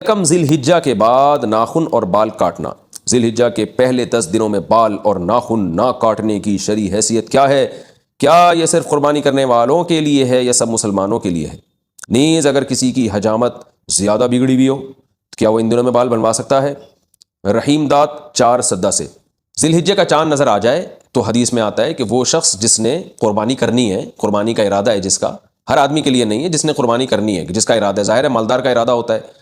کم ذی الحجہ کے بعد ناخن اور بال کاٹنا، ذی الحجہ کے پہلے 10 دنوں میں بال اور ناخن نہ کاٹنے کی شرعی حیثیت کیا ہے؟ کیا یہ صرف قربانی کرنے والوں کے لیے ہے یا سب مسلمانوں کے لیے ہے؟ نیز اگر کسی کی حجامت زیادہ بگڑی ہوئی ہو تو کیا وہ ان دنوں میں بال بنوا سکتا ہے؟ رحیم دات 4 سدہ سے، ذی الحجہ کا چاند نظر آ جائے تو حدیث میں آتا ہے کہ وہ شخص جس نے قربانی کرنی ہے، قربانی کا ارادہ ہے جس کا، ہر آدمی کے لیے نہیں ہے، جس نے قربانی کرنی ہے، جس کا ارادہ ہے، ظاہر ہے مالدار کا ارادہ ہوتا ہے،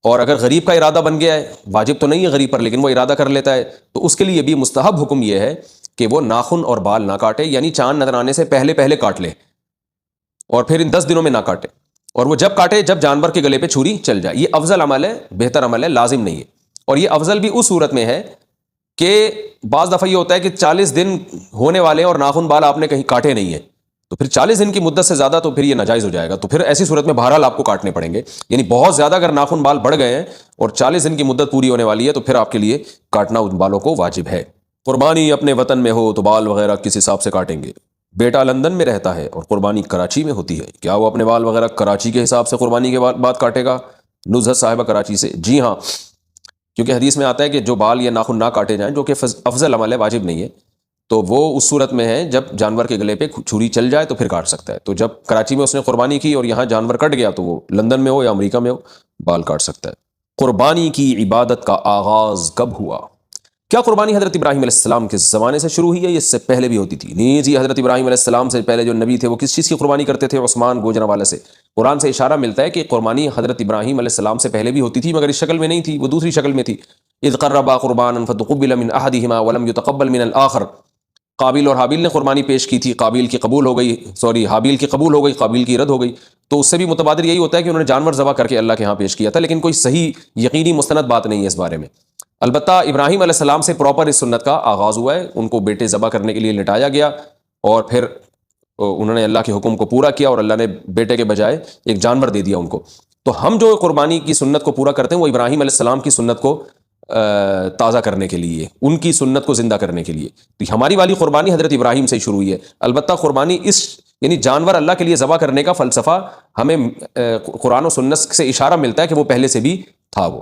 اور اگر غریب کا ارادہ بن گیا ہے، واجب تو نہیں ہے غریب پر لیکن وہ ارادہ کر لیتا ہے، تو اس کے لیے بھی مستحب حکم یہ ہے کہ وہ ناخن اور بال نہ کاٹے، یعنی چاند نظر آنے سے پہلے پہلے کاٹ لے، اور پھر ان 10 دنوں میں نہ کاٹے، اور وہ جب کاٹے جب جانور کے گلے پہ چھری چل جائے۔ یہ افضل عمل ہے، بہتر عمل ہے، لازم نہیں ہے۔ اور یہ افضل بھی اس صورت میں ہے کہ بعض دفعہ یہ ہوتا ہے کہ 40 دن ہونے والے اور ناخن بال آپ نے کہیں کاٹے نہیں ہیں، تو پھر 40 دن کی مدت سے زیادہ تو پھر یہ ناجائز ہو جائے گا، تو پھر ایسی صورت میں بہرحال آپ کو کاٹنے پڑیں گے، یعنی بہت زیادہ اگر ناخن بال بڑھ گئے ہیں اور 40 دن کی مدت پوری ہونے والی ہے تو پھر آپ کے لیے کاٹنا ان بالوں کو واجب ہے۔ قربانی اپنے وطن میں ہو تو بال وغیرہ کس حساب سے کاٹیں گے؟ بیٹا لندن میں رہتا ہے اور قربانی کراچی میں ہوتی ہے، کیا وہ اپنے بال وغیرہ کراچی کے حساب سے قربانی کے بعد کاٹے گا؟ نزہت صاحبہ کراچی سے، جی ہاں، کیونکہ حدیث میں آتا ہے کہ جو بال یا ناخن نہ کاٹے جائیں، جو کہ افضل عمل ہے، واجب نہیں ہے، تو وہ اس صورت میں ہے جب جانور کے گلے پہ چھری چل جائے تو پھر کاٹ سکتا ہے۔ تو جب کراچی میں اس نے قربانی کی اور یہاں جانور کٹ گیا تو وہ لندن میں ہو یا امریکہ میں ہو بال کاٹ سکتا ہے۔ قربانی کی عبادت کا آغاز کب ہوا؟ کیا قربانی حضرت ابراہیم علیہ السلام کے زمانے سے شروع ہوئی ہے یا اس سے پہلے بھی ہوتی تھی؟ نیز یہ حضرت ابراہیم علیہ السلام سے پہلے جو نبی تھے وہ کس چیز کی قربانی کرتے تھے؟ عثمان گوجرانوالہ سے۔ قرآن سے اشارہ ملتا ہے کہ قربانی حضرت ابراہیم علیہ السلام سے پہلے بھی ہوتی تھی مگر اس شکل میں نہیں تھی، وہ دوسری شکل میں تھی۔ اذ قربا قربانا فتقبل من احدهما ولم يتقبل من الاخر، قابیل اور حابیل نے قربانی پیش کی تھی، قابیل کی قبول ہو گئی، حابیل کی قبول ہو گئی، قابیل کی رد ہو گئی، تو اس سے بھی متبادر یہی ہوتا ہے کہ انہوں نے جانور ذبح کر کے اللہ کے ہاں پیش کیا تھا، لیکن کوئی صحیح یقینی مستند بات نہیں ہے اس بارے میں۔ البتہ ابراہیم علیہ السلام سے پراپر اس سنت کا آغاز ہوا ہے، ان کو بیٹے ذبح کرنے کے لیے لٹایا گیا اور پھر انہوں نے اللہ کے حکم کو پورا کیا اور اللہ نے بیٹے کے بجائے ایک جانور دے دیا ان کو۔ تو ہم جو قربانی کی سنت کو پورا کرتے ہیں وہ ابراہیم علیہ السلام کی سنت کو تازہ کرنے کے لیے، ان کی سنت کو زندہ کرنے کے لیے، تو ہماری والی قربانی حضرت ابراہیم سے شروع ہوئی ہے۔ البتہ قربانی یعنی جانور اللہ کے لیے ذبح کرنے کا فلسفہ ہمیں قرآن و سنت سے اشارہ ملتا ہے کہ وہ پہلے سے بھی تھا وہ۔